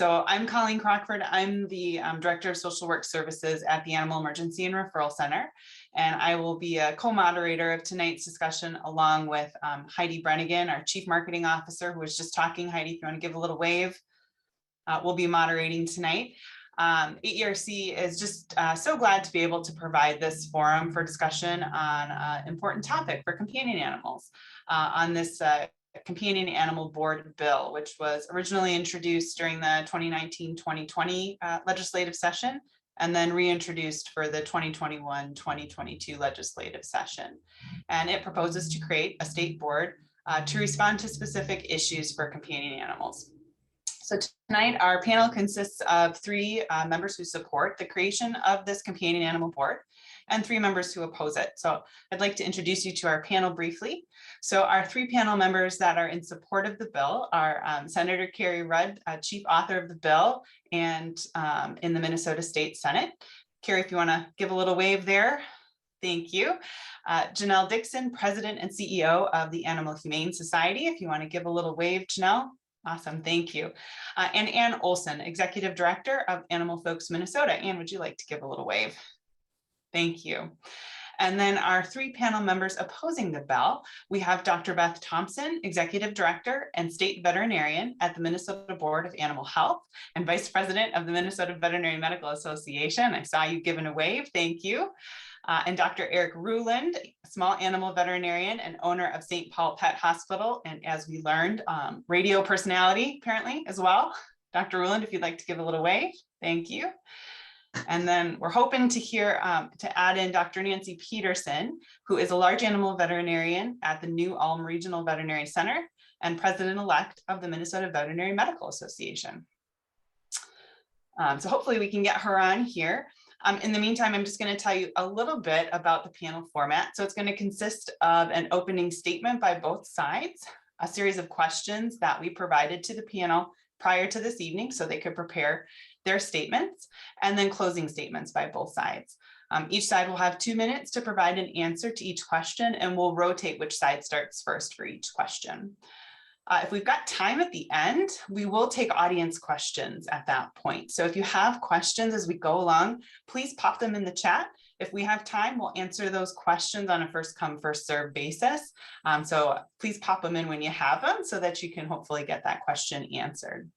So I'm Colleen Crockford. I'm the Director of Social Work Services at the Animal Emergency and Referral Center. And I will be a co-moderator of tonight's discussion along with Heidi Brennigan, our Chief Marketing Officer, who was just talking. Heidi, if you want to give a little wave, we'll be moderating tonight. AERC is just so glad to be able to provide this forum for discussion on an important topic for companion animals on this Companion Animal Board bill, which was originally introduced during the 2019-2020 legislative session and then reintroduced for the 2021-2022 legislative session. And it proposes to create a state board to respond to specific issues for companion animals. So tonight, our panel consists of three members who support the creation of this companion animal board and three members who oppose it. So I'd like to introduce you to our panel briefly. So our three panel members that are in support of the bill are Senator Carrie Ruud, chief author of the bill and in the Minnesota State Senate. Carrie, if you want to give a little wave there. Thank you. Janelle Dixon, president and CEO of the Animal Humane Society. If you want to give a little wave, Janelle. Awesome, thank you. And Ann Olson, executive director of Animal Folks Minnesota. Ann, would you like to give a little wave? Thank you. And then our three panel members opposing the bill, we have Dr. Beth Thompson, executive director and state veterinarian at the Minnesota Board of Animal Health and vice president of the Minnesota Veterinary Medical Association. I saw you giving a wave, thank you. And Dr. Carrie Ruud, small animal veterinarian and owner of St. Paul Pet Hospital. And as we learned, radio personality apparently as well. Dr. Ruud, if you'd like to give a little wave, thank you. And then we're hoping to hear, to add in Dr. Nancy Peterson, who is a large animal veterinarian at the New Ulm Regional Veterinary Center and president-elect of the Minnesota Veterinary Medical Association. So hopefully we can get her on here. In the meantime, I'm just going to tell you a little bit about the panel format. So it's going to consist of an opening statement by both sides, a series of questions that we provided to the panel prior to this evening so they could prepare their statements, and then closing statements by both sides. Each side will have 2 minutes to provide an answer to each question, and we'll rotate which side starts first for each question. If we've got time at the end, we will take audience questions at that point. So if you have questions as we go along, please pop them in the chat. If we have time, we'll answer those questions on a first come, first serve basis. So please pop them in when you have them so that you can hopefully get that question answered.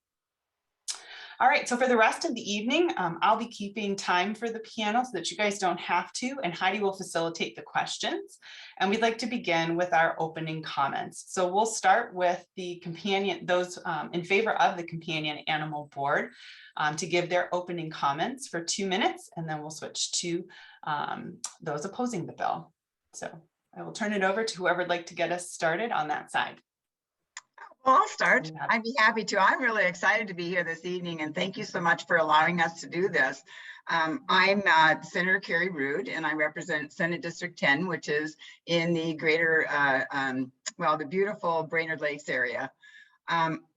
All right, so for the rest of the evening, I'll be keeping time for the panel so that you guys don't have to, and Heidi will facilitate the questions. And we'd like to begin with our opening comments. So we'll start with the companion, those in favor of the Companion Animal Board to give their opening comments for 2 minutes, and then we'll switch to those opposing the bill. So I will turn it over to whoever would like to get us started on that side. Well, I'll start. I'd be happy to. I'm really excited to be here this evening, and thank you so much for allowing us to do this. I'm Senator Carrie Ruud, and I represent Senate District 10, which is in the greater, well, the beautiful Brainerd Lakes area.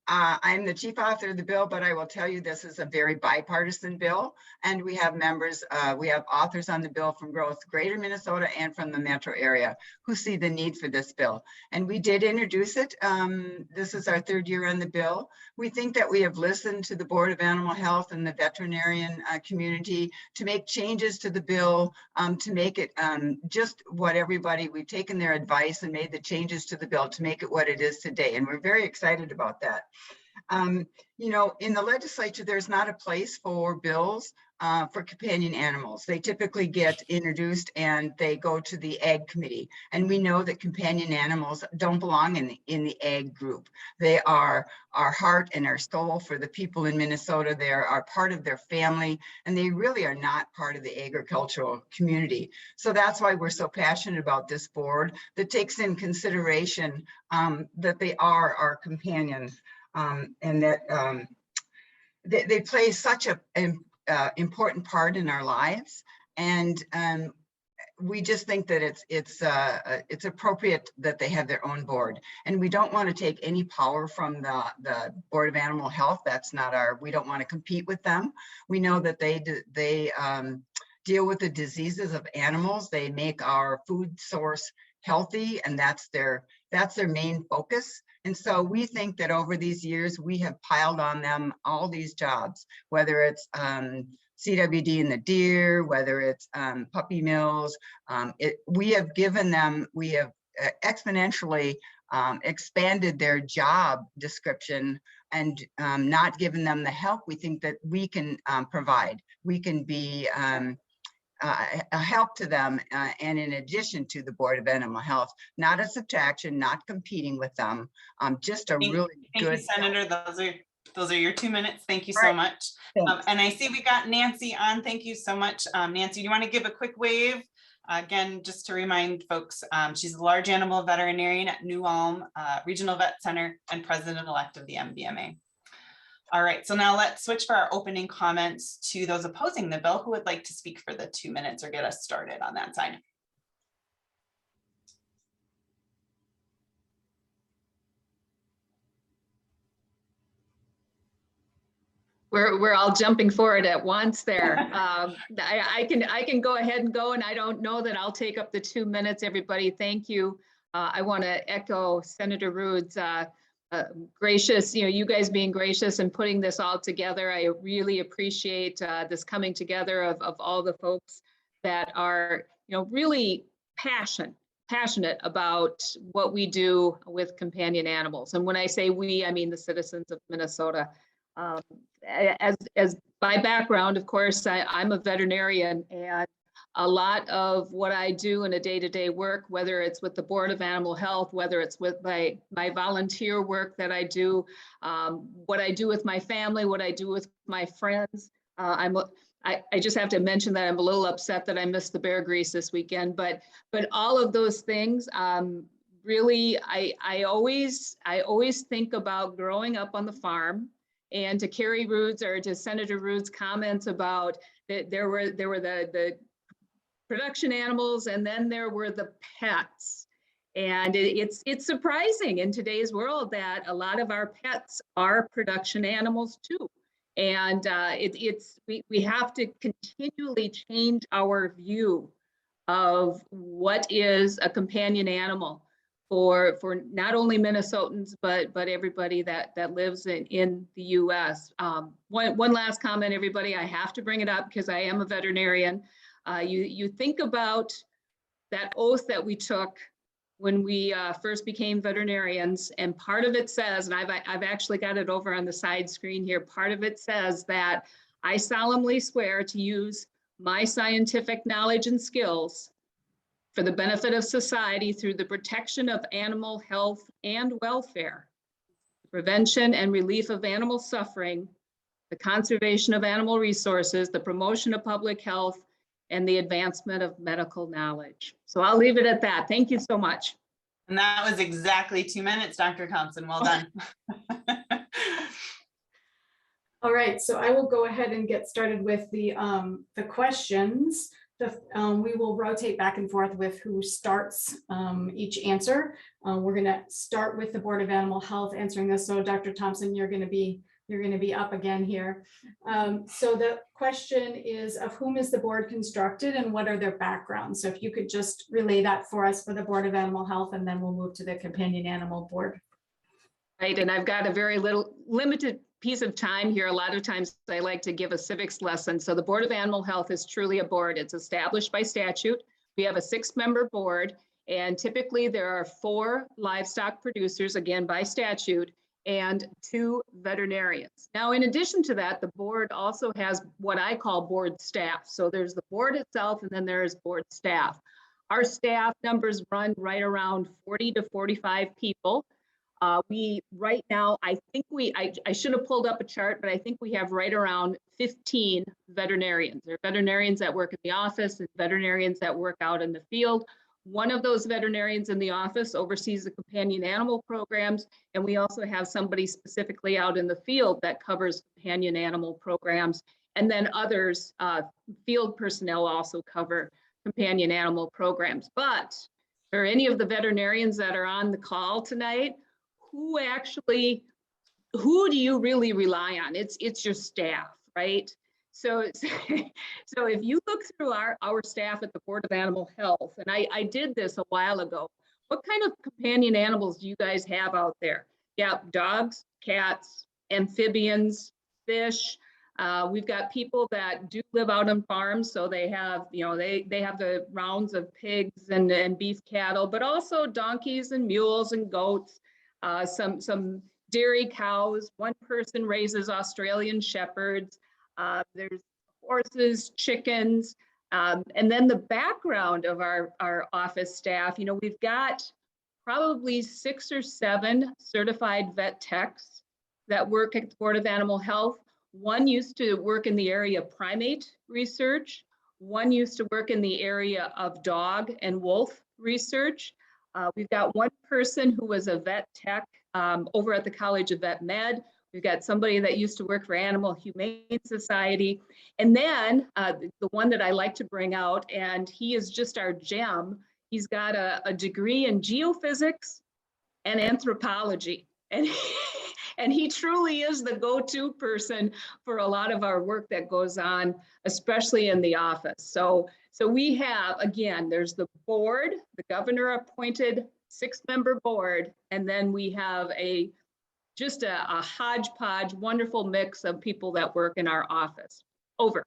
I'm the chief author of the bill, but I will tell you this is a very bipartisan bill, and we have members, we have authors on the bill from both greater Minnesota and from the metro area who see the need for this bill. And we did introduce it. This is our 3rd year on the bill. We think that we have listened to the Board of Animal Health and the veterinarian community to make changes to the bill, to make it just what everybody, we've taken their advice and made the changes to the bill to make it what it is today. And we're very excited about that. You know, in the legislature, there's not a place for bills for companion animals. They typically get introduced and they go to the Ag Committee. And we know that companion animals don't belong in the Ag group. They are our heart and our soul for the people in Minnesota. They are part of their family, and they really are not part of the agricultural community. So that's why we're so passionate about this board that takes in consideration that they are our companions. And that they play such an important part in our lives, and we just think that it's appropriate that they have their own board. And we don't want to take any power from the Board of Animal Health. That's not our. We don't want to compete with them. We know that they deal with the diseases of animals. They make our food source healthy, and that's their main focus. And so we think that over these years, we have piled on them all these jobs, whether it's CWD in the deer, whether it's puppy mills. We have given them, we have exponentially expanded their job description and not given them the help we think that we can provide. We can be a help to them, and in addition to the Board of Animal Health, not a subtraction, not competing with them, just a really good. Thank you, Senator. Those are your 2 minutes. Thank you so much. And I see we got Nancy on. Thank you so much. Nancy, do you want to give a quick wave? Again, just to remind folks, she's a large animal veterinarian at New Ulm Regional Vet Center and president-elect of the MVMA. All right, so now let's switch for our opening comments to those opposing the bill who would like to speak for the 2 minutes or get us started on that side. We're all jumping forward at once there. I can go ahead and go, and I don't know that I'll take up the 2 minutes. Everybody, thank you. I want to echo Senator Ruud's gracious, you guys being gracious and putting this all together. I really appreciate this coming together of all the folks that are, really passionate about what we do with companion animals. And when I say we, I mean the citizens of Minnesota. As by background, of course, I'm a veterinarian, and a lot of what I do in a day-to-day work, whether it's with the Board of Animal Health, whether it's with my volunteer work that I do, what I do with my family, what I do with my friends. I just have to mention that I'm a little upset that I missed the bear grease this weekend, but all of those things, really, I always think about growing up on the farm. And to Carrie Ruud's or to Senator Ruud's comments about that there were the production animals, and then there were the pets. And it's surprising in today's world that a lot of our pets are production animals too. And we have to continually change our view of what is a companion animal for not only Minnesotans, but everybody that lives in the US. One last comment, everybody, I have to bring it up because I am a veterinarian. You think about that oath that we took when we first became veterinarians, and part of it says, and I've actually got it over on the side screen here, part of it says that I solemnly swear to use my scientific knowledge and skills for the benefit of society through the protection of animal health and welfare, prevention and relief of animal suffering, the conservation of animal resources, the promotion of public health, and the advancement of medical knowledge. So I'll leave it at that. Thank you so much. And that was exactly 2 minutes, Dr. Thompson. Well done. All right, so I will go ahead and get started with the questions. We will rotate back and forth with who starts each answer. We're going to start with the Board of Animal Health answering this. So Dr. Thompson, you're going to be up again here. So the question is, of whom is the board constructed and what are their backgrounds? So if you could just relay that for us for the Board of Animal Health, and then we'll move to the Companion Animal Board. Right, and I've got a very limited piece of time here. A lot of times I like to give a civics lesson. So the Board of Animal Health is truly a board. It's established by statute. We have a 6-member board, and typically there are 4 livestock producers, again by statute, and 2 veterinarians. Now, in addition to that, the board also has what I call board staff. So there's the board itself, and then there's board staff. Our staff numbers run right around 40 to 45 people. We right now, I should have pulled up a chart, but I think we have right around 15 veterinarians. There are veterinarians that work in the office and veterinarians that work out in the field. One of those veterinarians in the office oversees the companion animal programs, and we also have somebody specifically out in the field that covers companion animal programs. And then others, field personnel also cover companion animal programs. But for any of the veterinarians that are on the call tonight, who do you really rely on? It's your staff, right? So if you look through our staff at the Board of Animal Health, and I did this a while ago, what kind of companion animals do you guys have out there? Yeah, dogs, cats, amphibians, fish. We've got people that do live out on farms, so they have, they have the rounds of pigs and beef cattle, but also donkeys and mules and goats, some dairy cows. One person raises Australian shepherds. There's horses, chickens, and then the background of our office staff. We've got probably 6 or 7 certified vet techs that work at the Board of Animal Health. One used to work in the area of primate research. One used to work in the area of dog and wolf research. We've got one person who was a vet tech over at the College of Vet Med. We've got somebody that used to work for Animal Humane Society. And then the one that I like to bring out, and he is just our gem, he's got a degree in geophysics and anthropology. And he truly is the go-to person for a lot of our work that goes on, especially in the office. So we have, again, there's the board, the governor appointed 6-member board, and then we have just a hodgepodge, wonderful mix of people that work in our office. Over.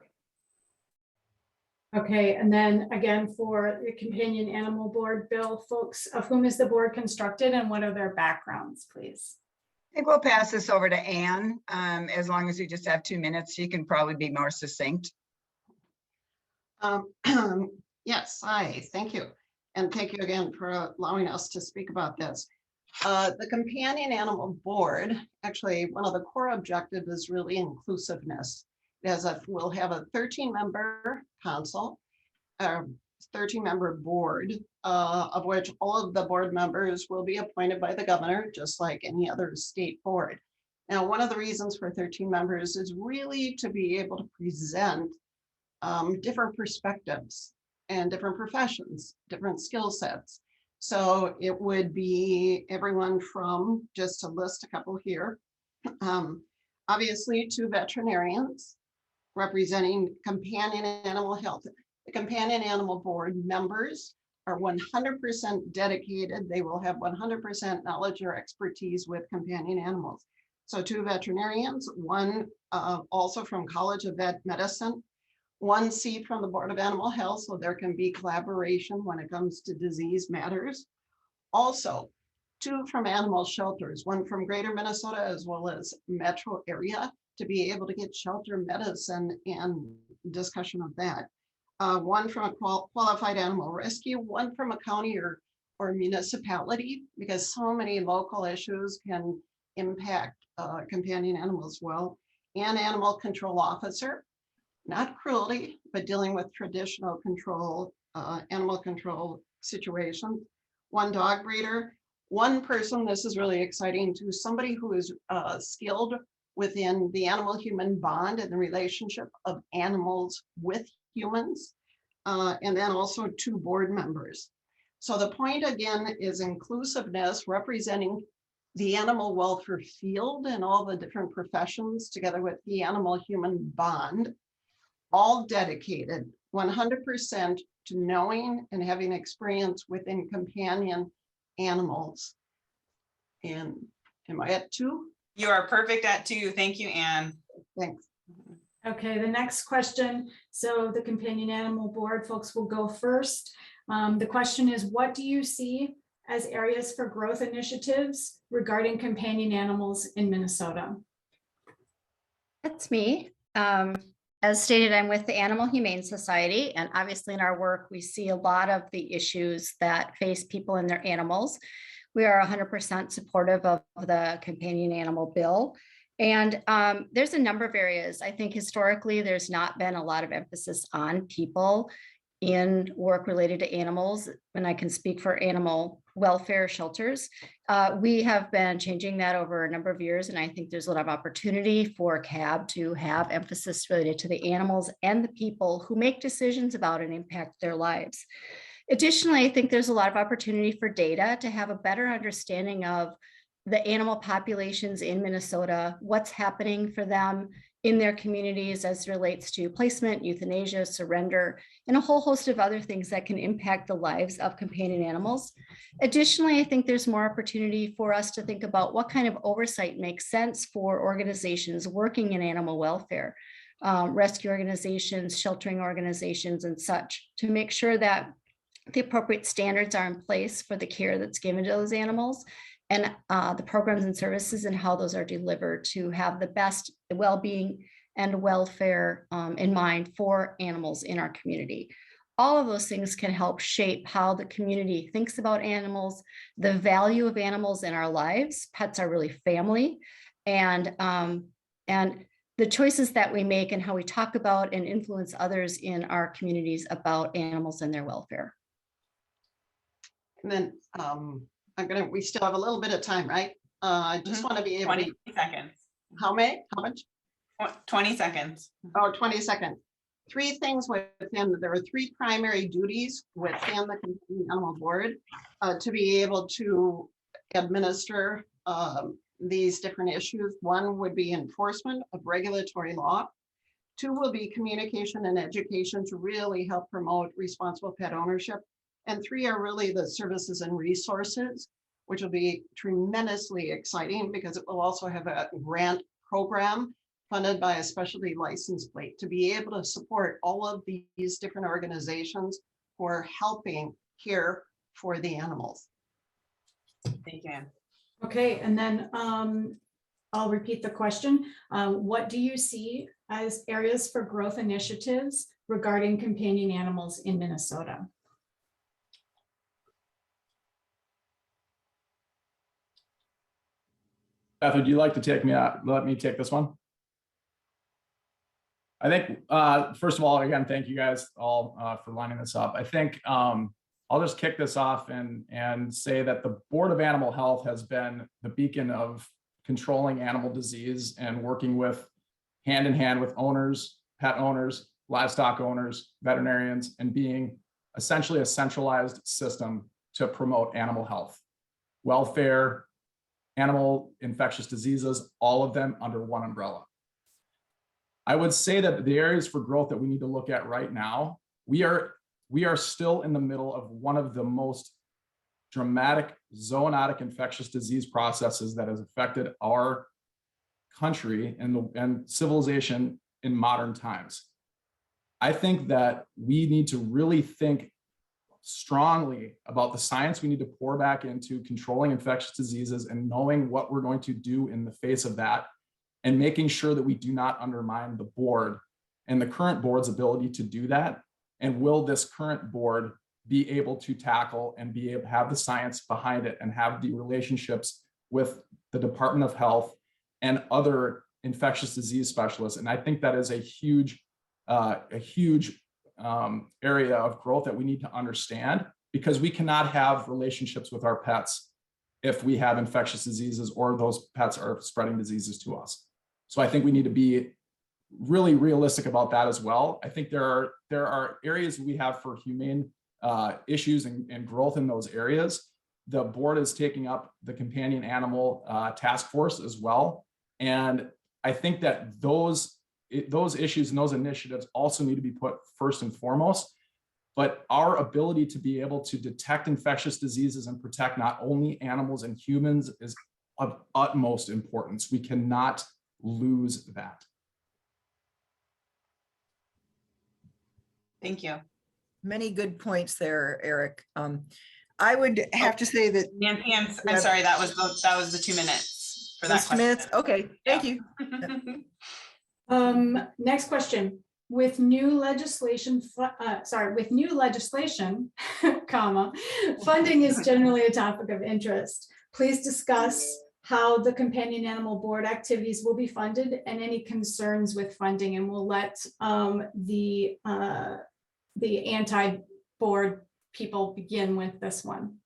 Okay, and then again, for the Companion Animal Board, Bill, folks, of whom is the board constructed and what are their backgrounds, please? I think we'll pass this over to Anne. As long as we just have 2 minutes, she can probably be more succinct. Yes, hi, thank you. And thank you again for allowing us to speak about this. The Companion Animal Board, actually, one of the core objectives is really inclusiveness. We'll have a 13-member council, 13-member board, of which all of the board members will be appointed by the governor, just like any other state board. Now, one of the reasons for 13 members is really to be able to present different perspectives and different professions, different skill sets. So it would be everyone from, just to list a couple here, obviously 2 veterinarians representing companion animal health. The Companion Animal Board members are 100% dedicated. They will have 100% knowledge or expertise with companion animals. So 2 veterinarians, one also from College of Vet Medicine, 1 seat from the Board of Animal Health, so there can be collaboration when it comes to disease matters. Also, 2 from animal shelters, 1 from Greater Minnesota as well as metro area, to be able to get shelter medicine and discussion of that. 1 from a qualified animal rescue, 1 from a county or municipality, because so many local issues can impact companion animals well, and animal control officer, not cruelty, but dealing with traditional control, animal control situations. 1 dog breeder, 1 person, this is really exciting too, somebody who is skilled within the animal-human bond and the relationship of animals with humans, and then also 2 board members. So the point again is inclusiveness, representing the animal welfare field and all the different professions together with the animal-human bond, all dedicated 100% to knowing and having experience within companion animals. And am I at 2? You are perfect at 2. Thank you, Anne. Thanks. Okay, the next question. So the Companion Animal Board folks will go first. The question is, what do you see as areas for growth initiatives regarding companion animals in Minnesota? That's me. As stated, I'm with the Animal Humane Society, and obviously in our work, we see a lot of the issues that face people and their animals. We are 100% supportive of the companion animal bill. And there's a number of areas. I think historically, there's not been a lot of emphasis on people in work related to animals. And I can speak for animal welfare shelters. We have been changing that over a number of years. And I think there's a lot of opportunity for CAB to have emphasis related to the animals and the people who make decisions about and impact their lives. Additionally, I think there's a lot of opportunity for data to have a better understanding of the animal populations in Minnesota, what's happening for them in their communities as relates to placement, euthanasia, surrender, and a whole host of other things that can impact the lives of companion animals. Additionally, I think there's more opportunity for us to think about what kind of oversight makes sense for organizations working in animal welfare, rescue organizations, sheltering organizations, and such, to make sure that the appropriate standards are in place for the care that's given to those animals, and the programs and services and how those are delivered to have the best well-being and welfare in mind for animals in our community. All of those things can help shape how the community thinks about animals, the value of animals in our lives. Pets are really family, and the choices that we make and how we talk about and influence others in our communities about animals and their welfare. And then we still have a little bit of time, right? I just want to be able 20 to, seconds. how much? 20 seconds. Oh, 20 seconds. There are three primary duties within the Companion Animal Board to be able to administer these different issues. One would be enforcement of regulatory law. Two will be communication and education to really help promote responsible pet ownership. And three are really the services and resources, which will be tremendously exciting because it will also have a grant program funded by a specialty license plate to be able to support all of these different organizations who are helping care for the animals. Thank you. Okay, and then I'll repeat the question. What do you see as areas for growth initiatives regarding companion animals in Minnesota? Beth, would you like to take me out? Let me take this one. I think, first of all, again, thank you guys all for lining this up. I think I'll just kick this off and say that the Board of Animal Health has been the beacon of controlling animal disease and working with hand in hand with owners, pet owners, livestock owners, veterinarians, and being essentially a centralized system to promote animal health, welfare, animal infectious diseases, all of them under one umbrella. I would say that the areas for growth that we need to look at right now, we are still in the middle of one of the most dramatic zoonotic infectious disease processes that has affected our country and civilization in modern times. I think that we need to really think strongly about the science we need to pour back into controlling infectious diseases and knowing what we're going to do in the face of that, and making sure that we do not undermine the board and the current board's ability to do that. And will this current board be able to tackle and be able to have the science behind it and have the relationships with the Department of Health and other infectious disease specialists? And I think that is a huge area of growth that we need to understand, because we cannot have relationships with our pets if we have infectious diseases or those pets are spreading diseases to us. So I think we need to be really realistic about that as well. I think there are areas we have for humane issues and growth in those areas. The board is taking up the companion animal task force as well. And I think that those issues and those initiatives also need to be put first and foremost. But our ability to be able to detect infectious diseases and protect not only animals and humans is of utmost importance. We cannot lose that. Thank you. Many good points there, Eric. I would have to say that Nancy, I'm sorry, that was the 2 minutes for that 2 minutes. Okay, thank Yeah. you. Next question. With new legislation, comma, funding is generally a topic of interest. Please discuss how the companion animal board activities will be funded and any concerns with funding, and we'll let the anti-board people begin with this one.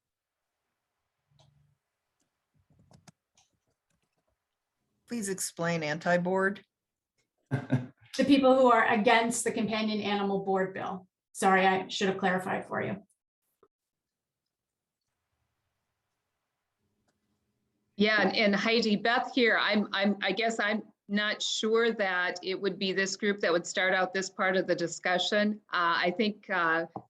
Please explain anti-board. The people who are against the companion animal board bill. Sorry, I should have clarified for you. Yeah, and Heidi, Beth here, I guess I'm not sure that it would be this group that would start out this part of the discussion. I think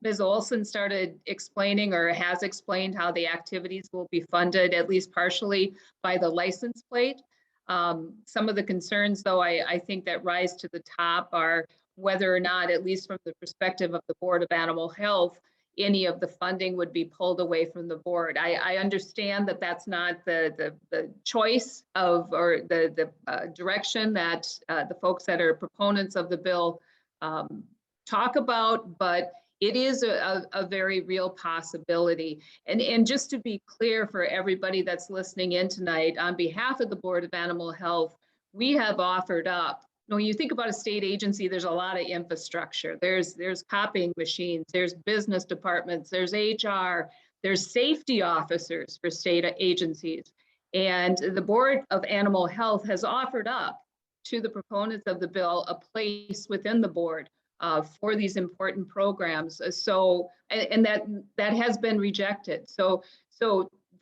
Ms. Olson started explaining or has explained how the activities will be funded, at least partially, by the license plate. Some of the concerns, though, I think that rise to the top are whether or not, at least from the perspective of the Board of Animal Health, any of the funding would be pulled away from the board. I understand that that's not the choice of, or the direction that the folks that are proponents of the bill talk about, but it is a very real possibility. And just to be clear for everybody that's listening in tonight, on behalf of the Board of Animal Health, we have offered up. When you think about a state agency, there's a lot of infrastructure. There's copying machines, there's business departments, there's HR, there's safety officers for state agencies. And the Board of Animal Health has offered up to the proponents of the bill a place within the board for these important programs. So, and that has been rejected. So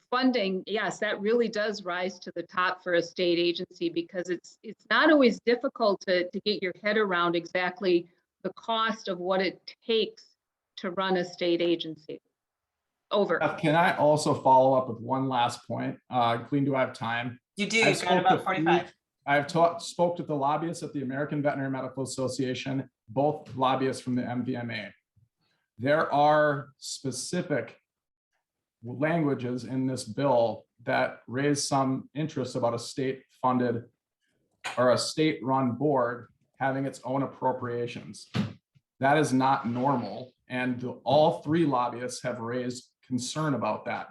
funding, yes, that really does rise to the top for a state agency, because it's not always difficult to get your head around exactly the cost of what it takes to run a state agency. Over. Beth, can I also follow up with one last point? Clean, do I have time? You do, you've got about 45. I've spoke to the lobbyists at the American Veterinary Medical Association, both lobbyists from the MVMA. There are specific languages in this bill that raise some interest about a state-funded or a state-run board having its own appropriations. That is not normal, and all three lobbyists have raised concern about that.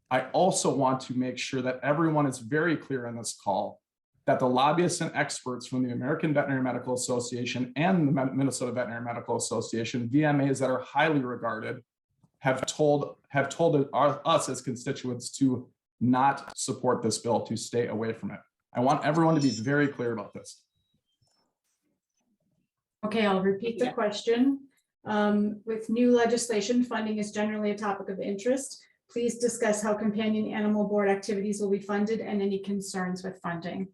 I also want to make sure that everyone is very clear on this call that the lobbyists and experts from the American Veterinary Medical Association and the Minnesota Veterinary Medical Association, VMAs that are highly regarded, have told us as constituents to not support this bill, to stay away from it. I want everyone to be very clear about this. Okay, I'll repeat the question. With new legislation, funding is generally a topic of interest. Please discuss how companion animal board activities will be funded and any concerns with funding.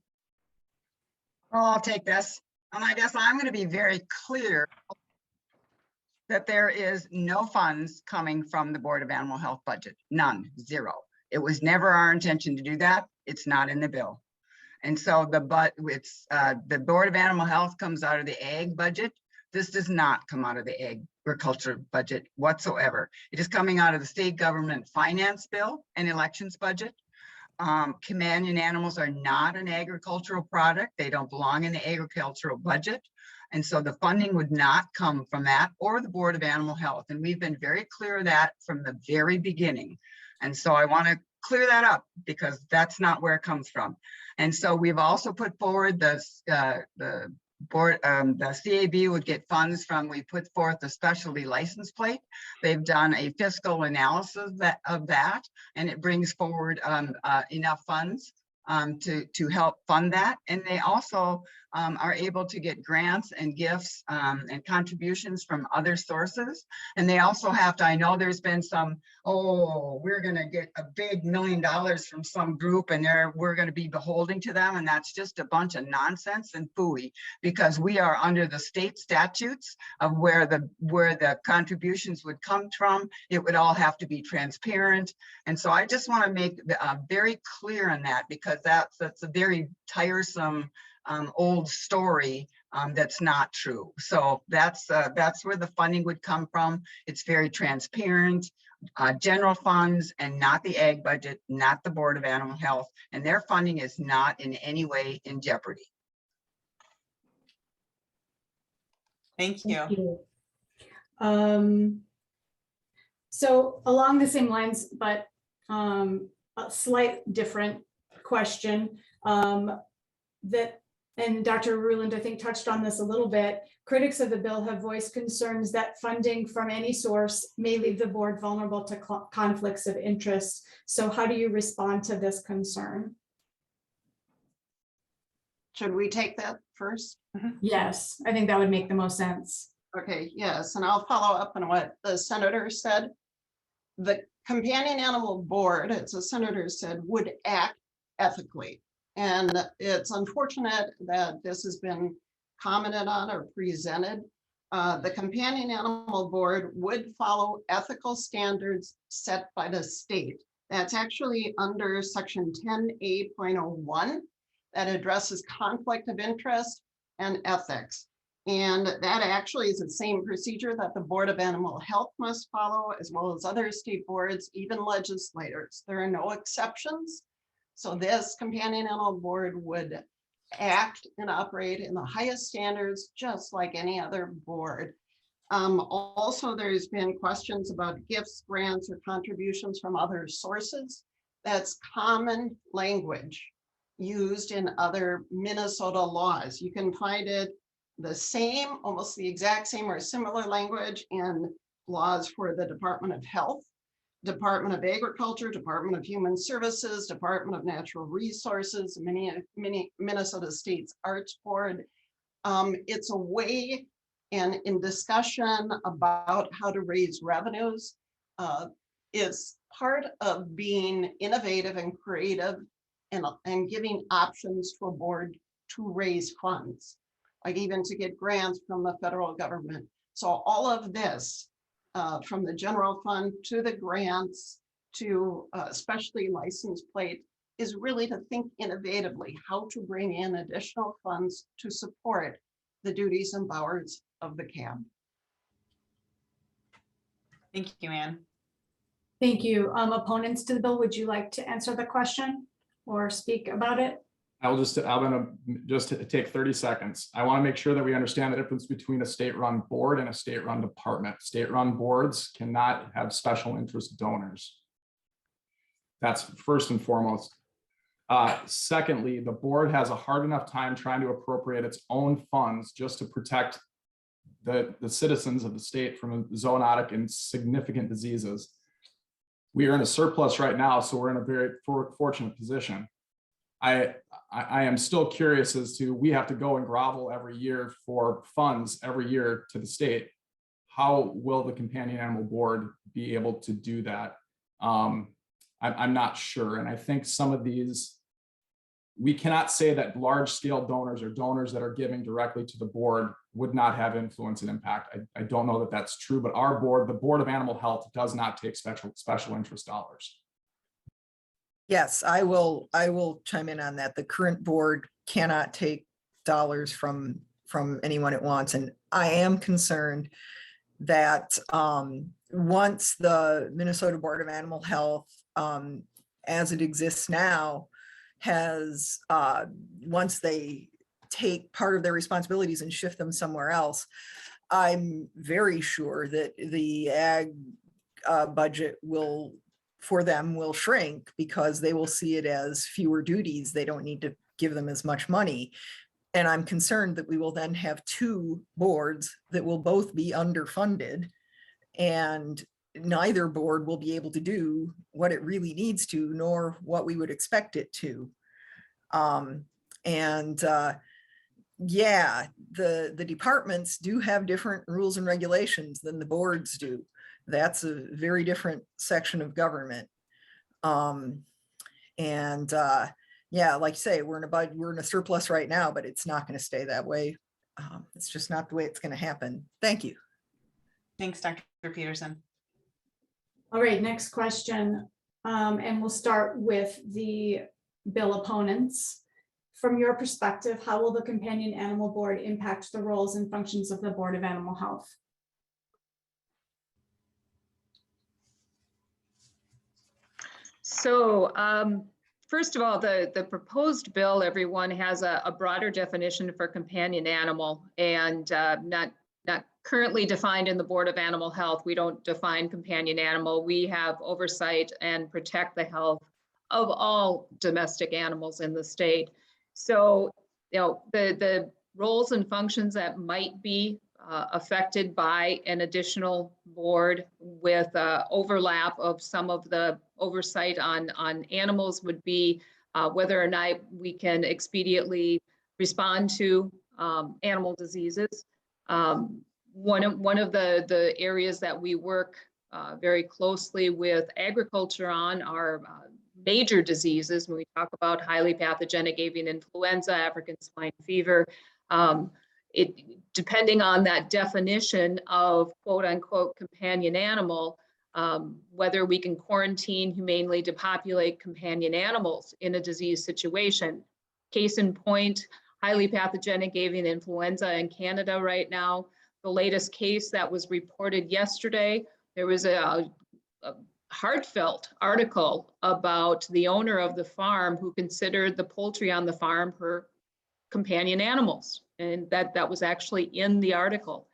Well, I'll take this. And I guess I'm going to be very clear that there is no funds coming from the Board of Animal Health budget. None, zero. It was never our intention to do that. It's not in the bill. And so the Board of Animal Health comes out of the ag budget. This does not come out of the agriculture budget whatsoever. It is coming out of the state government finance bill and elections budget. Companion animals are not an agricultural product. They don't belong in the agricultural budget. And so the funding would not come from that or the Board of Animal Health. And we've been very clear of that from the very beginning. And so I want to clear that up because that's not where it comes from. And so we've also put forward the board, the CAB would get funds from, we put forth the specialty license plate. They've done a fiscal analysis of that, and it brings forward enough funds to help fund that. And they also are able to get grants and gifts and contributions from other sources. And they also have to, I know there's been some, oh, we're going to get a big $1 million from some group and we're going to be beholden to them. And that's just a bunch of nonsense and phooey, because we are under the state statutes of where the contributions would come from. It would all have to be transparent. And so I just want to make very clear on that, because that's a very tiresome old story that's not true. So that's where the funding would come from. It's very transparent, general funds, and not the ag budget, not the Board of Animal Health, and their funding is not in any way in jeopardy. Thank you. Thank you. So along the same lines, but a slight different question, and Dr. Ruud, I think, touched on this a little bit. Critics of the bill have voiced concerns that funding from any source may leave the board vulnerable to conflicts of interest. So how do you respond to this concern? Should we take that first? Yes, I think that would make the most sense. Okay, yes, and I'll follow up on what the senator said. The companion animal board, as the senator said, would act ethically. And it's unfortunate that this has been commented on or presented. The Companion Animal Board would follow ethical standards set by the state. That's actually under section 10A.01 that addresses conflict of interest and ethics. And that actually is the same procedure that the Board of Animal Health must follow, as well as other state boards, even legislators. There are no exceptions. So this Companion Animal Board would act and operate in the highest standards, just like any other board. Also, there's been questions about gifts, grants, or contributions from other sources. That's common language used in other Minnesota laws. You can find it the same, almost the exact same or similar language in laws for the Department of Health, Department of Agriculture, Department of Human Services, Department of Natural Resources, many Minnesota State's Arts Board. It's a way and in discussion about how to raise revenues. It's part of being innovative and creative and giving options to a board to raise funds, like even to get grants from the federal government. So all of this, from the general fund to the grants to especially license plate, is really to think innovatively how to bring in additional funds to support the duties and powers of the CAB. Thank you, Ann. Thank you. Opponents to the bill, would you like to answer the question or speak about it? I'm gonna just take 30 seconds. I want to make sure that we understand the difference between a state-run board and a state-run department. State-run boards cannot have special interest donors. That's first and foremost. Secondly, the board has a hard enough time trying to appropriate its own funds just to protect the citizens of the state from zoonotic and significant diseases. We are in a surplus right now, so we're in a very fortunate position. I am still curious as to, we have to go and grovel every year for funds every year to the state. How will the Companion Animal Board be able to do that? I'm not sure. And I think some of these, we cannot say that large scale donors or donors that are giving directly to the board would not have influence and impact. I don't know that that's true, but our board, the Board of Animal Health, does not take special interest dollars. Yes, I will chime in on that. The current board cannot take dollars from anyone it wants. And I am concerned that once the Minnesota Board of Animal Health, as it exists now, has, once they take part of their responsibilities and shift them somewhere else, I'm very sure that the ag budget will shrink because they will see it as fewer duties. They don't need to give them as much money. And I'm concerned that we will then have two boards that will both be underfunded, and neither board will be able to do what it really needs to, nor what we would expect it to. Yeah, the departments do have different rules and regulations than the boards do. That's a very different section of government. Yeah, like you say, we're in a surplus right now, but it's not going to stay that way. It's just not the way it's going to happen. Thank you. Thanks, Dr. Peterson. All right, next question. And we'll start with the bill opponents. From your perspective, how will the Companion Animal Board impact the roles and functions of the Board of Animal Health? So first of all, the proposed bill, everyone, has a broader definition for companion animal, and not currently defined in the Board of Animal Health. We don't define companion animal. We have oversight and protect the health of all domestic animals in the state. So, you know, the roles and functions that might be affected by an additional board with overlap of some of the oversight on animals would be whether or not we can expediently respond to animal diseases. One of the areas that we work very closely with agriculture on are major diseases, when we talk about highly pathogenic avian influenza, African swine fever, depending on that definition of quote unquote companion animal, whether we can quarantine humanely depopulate companion animals in a disease situation. Case in point, highly pathogenic avian influenza in Canada right now. The latest case that was reported yesterday, there was a heartfelt article about the owner of the farm who considered the poultry on the farm her companion animals. And that was actually in the article.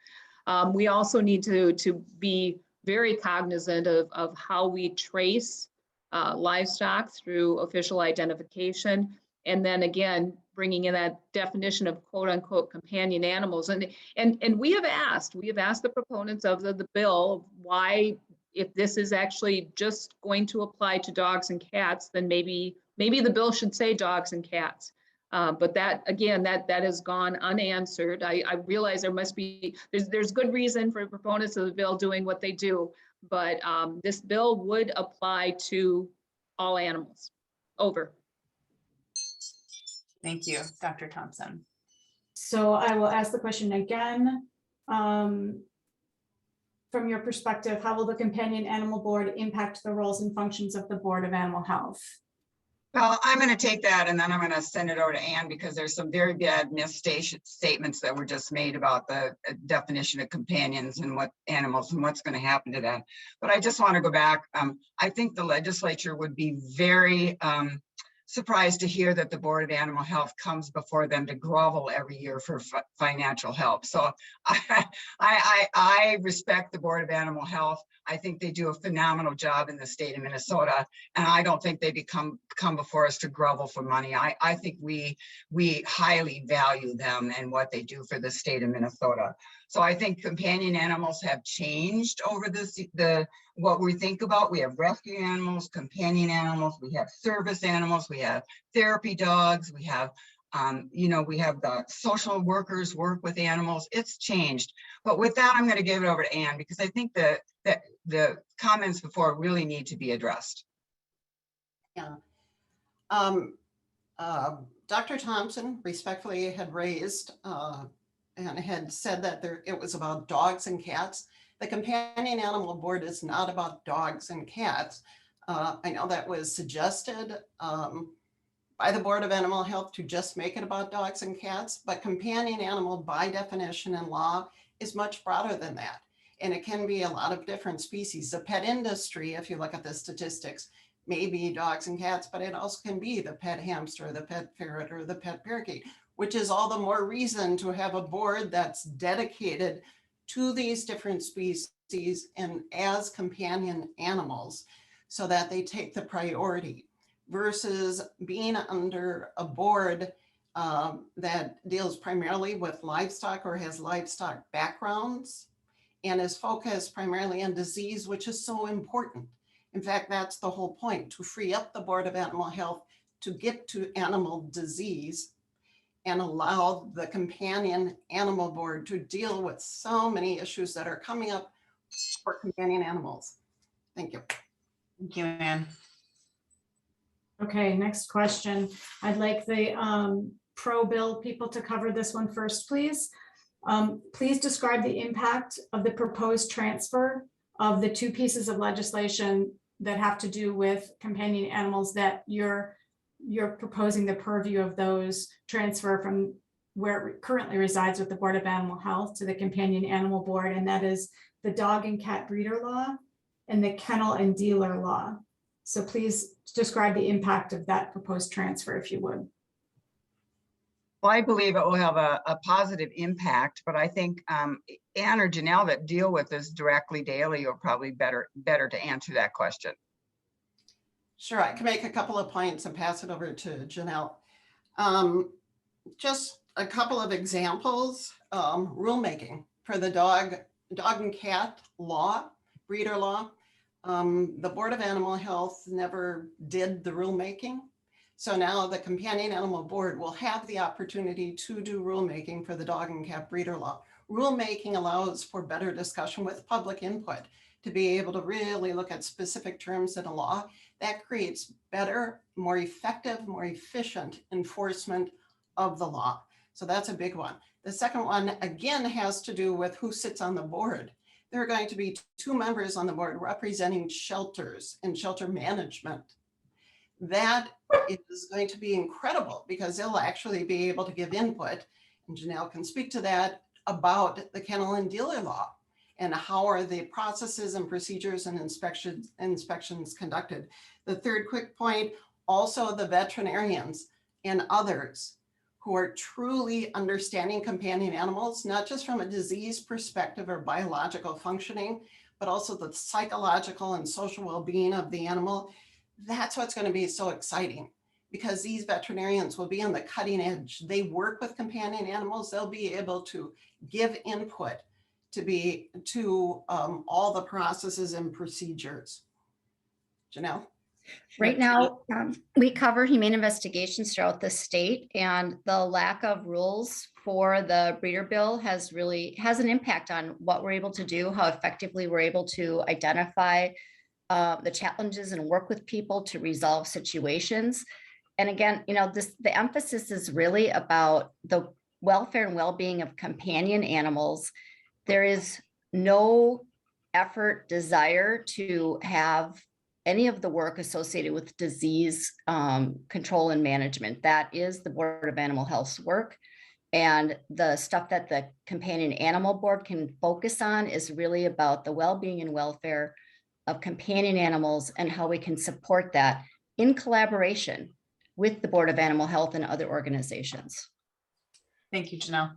We also need to be very cognizant of how we trace livestock through official identification. And then again, bringing in that definition of quote unquote companion animals. And we have asked the proponents of the bill why, if this is actually just going to apply to dogs and cats, then maybe the bill should say dogs and cats. But that, again, that has gone unanswered. I realize there's good reason for proponents of the bill doing what they do, but this bill would apply to all animals. Over. Thank you, Dr. Thompson. So I will ask the question again. From your perspective, how will the Companion Animal Board impact the roles and functions of the Board of Animal Health? Well, I'm going to take that and then I'm going to send it over to Ann because there's some very bad misstatements that were just made about the definition of companions and what animals and what's going to happen to that. But I just want to go back. I think the legislature would be very surprised to hear that the Board of Animal Health comes before them to grovel every year for financial help. So I respect the Board of Animal Health. I think they do a phenomenal job in the state of Minnesota, and I don't think they come before us to grovel for money. I think we highly value them and what they do for the state of Minnesota. So I think companion animals have changed over what we think about. We have rescue animals, companion animals, we have service animals, we have therapy dogs, we have we have the social workers work with animals. It's changed. But with that, I'm going to give it over to Ann because I think that the comments before really need to be addressed. Yeah. Dr. Thompson respectfully had raised and had said that it was about dogs and cats. The Companion Animal Board is not about dogs and cats. I know that was suggested by the Board of Animal Health to just make it about dogs and cats, but companion animal by definition and law is much broader than that. And it can be a lot of different species. The pet industry, if you look at the statistics, may be dogs and cats, but it also can be the pet hamster, the pet ferret, or the pet parakeet, which is all the more reason to have a board that's dedicated to these different species and as companion animals so that they take the priority versus being under a board that deals primarily with livestock or has livestock backgrounds and is focused primarily on disease, which is so important. In fact, that's the whole point, to free up the Board of Animal Health to get to animal disease and allow the Companion Animal Board to deal with so many issues that are coming up for companion animals. Thank you. Thank you, Ann. Okay, next question. I'd like the pro-bill people to cover this one first, please. Please describe the impact of the proposed transfer of the two pieces of legislation that have to do with companion animals that you're proposing the purview of those transfer from where it currently resides with the Board of Animal Health to the Companion Animal Board, and that is the dog and cat breeder law and the kennel and dealer law. So please describe the impact of that proposed transfer, if you would. Well, I believe it will have a positive impact, but I think Ann or Janelle that deal with this directly daily are probably better to answer that question. Sure, I can make a couple of points and pass it over to Janelle. Just a couple of examples. Rulemaking for the dog and cat law, breeder law. The Board of Animal Health never did the rulemaking. So now the Companion Animal Board will have the opportunity to do rulemaking for the dog and cat breeder law, Rulemaking allows for better discussion with public input to be able to really look at specific terms in a law. That creates better, more effective, more efficient enforcement of the law. So that's a big one. The second one, again, has to do with who sits on the board. There are going to be 2 members on the board representing shelters and shelter management. That is going to be incredible because they'll actually be able to give input, and Janelle can speak to that, about the kennel and dealer law and how are the processes and procedures and inspections conducted. The third quick point, also the veterinarians and others who are truly understanding companion animals, not just from a disease perspective or biological functioning, but also the psychological and social well-being of the animal. That's what's going to be so exciting, because these veterinarians will be on the cutting edge. They work with companion animals. They'll be able to give input to all the processes and procedures. Janelle? Right now, we cover humane investigations throughout the state, and the lack of rules for the breeder bill has an impact on what we're able to do, how effectively we're able to identify the challenges and work with people to resolve situations. And again, the emphasis is really about the welfare and well-being of companion animals. There is no effort, desire to have any of the work associated with disease control and management. That is the Board of Animal Health's work. And the stuff that the Companion Animal Board can focus on is really about the well-being and welfare of companion animals and how we can support that in collaboration with the Board of Animal Health and other organizations. Thank you, Janelle.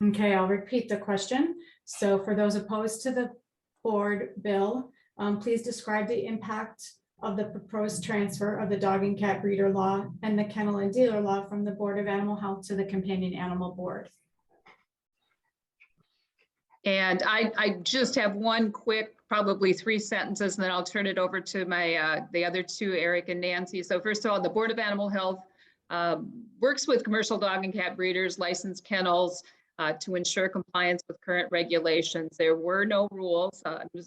Okay, I'll repeat the question. So for those opposed to the board bill, please describe the impact of the proposed transfer of the dog and cat breeder law and the kennel and dealer law from the Board of Animal Health to the Companion Animal Board. And I just have one quick, probably 3 sentences, and then I'll turn it over to my the other 2, Eric and Nancy. So first of all, the Board of Animal Health works with commercial dog and cat breeders, licensed kennels, to ensure compliance with current regulations. There were no rules.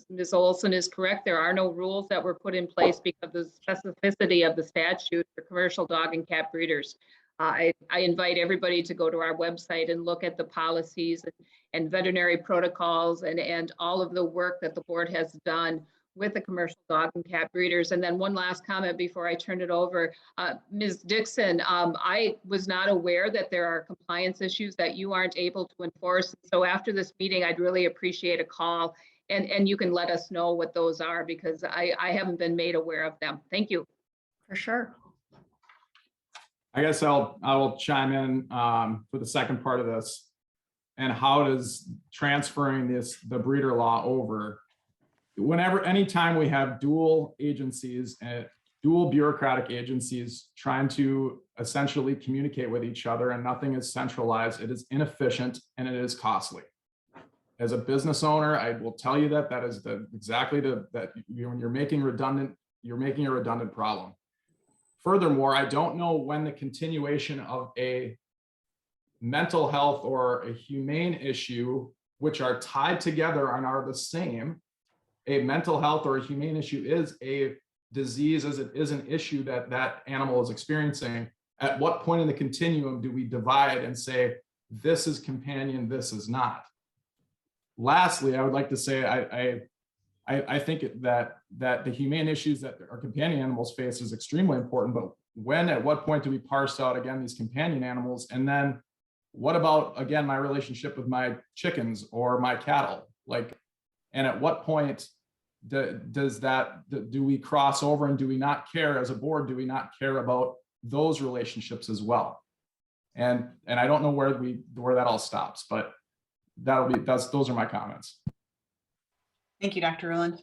Ms. Olson is correct. There are no rules that were put in place because of the specificity of the statute for commercial dog and cat breeders. I invite everybody to go to our website and look at the policies and veterinary protocols and all of the work that the board has done with the commercial dog and cat breeders. And then one last comment before I turn it over. Ms. Dixon, I was not aware that there are compliance issues that you aren't able to enforce. So after this meeting, I'd really appreciate a call and you can let us know what those are, because I haven't been made aware of them. Thank you. For sure. I guess I will chime in for the second part of this. And how does transferring the breeder law over, anytime we have dual agencies and dual bureaucratic agencies trying to essentially communicate with each other and nothing is centralized, it is inefficient and it is costly. As a business owner, I will tell you that is when you're making a redundant problem. Furthermore, I don't know when the continuation of a mental health or a humane issue, which are tied together and are the same, a mental health or a humane issue is a disease, as it is an issue that animal is experiencing. At what point in the continuum do we divide and say, this is companion, this is not? Lastly, I would like to say, I think that the humane issues that our companion animals face is extremely important, but at what point do we parse out, again, these companion animals? And then what about, again, my relationship with my chickens or my cattle? And at what point do we cross over, and do we not care as a board? Do we not care about those relationships as well? And I don't know where that all stops, but those are my comments. Thank you, Dr. Ruud.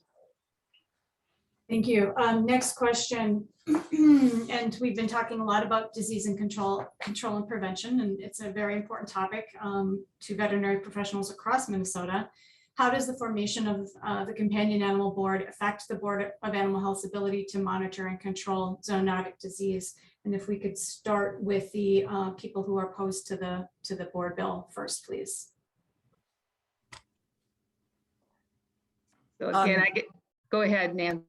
Thank you. Next question. And we've been talking a lot about disease and control and prevention, and it's a very important topic to veterinary professionals across Minnesota. How does the formation of the Companion Animal Board affect the Board of Animal Health's ability to monitor and control zoonotic disease? And if we could start with the people who are opposed to the board bill first, please. So can I go ahead, Nan?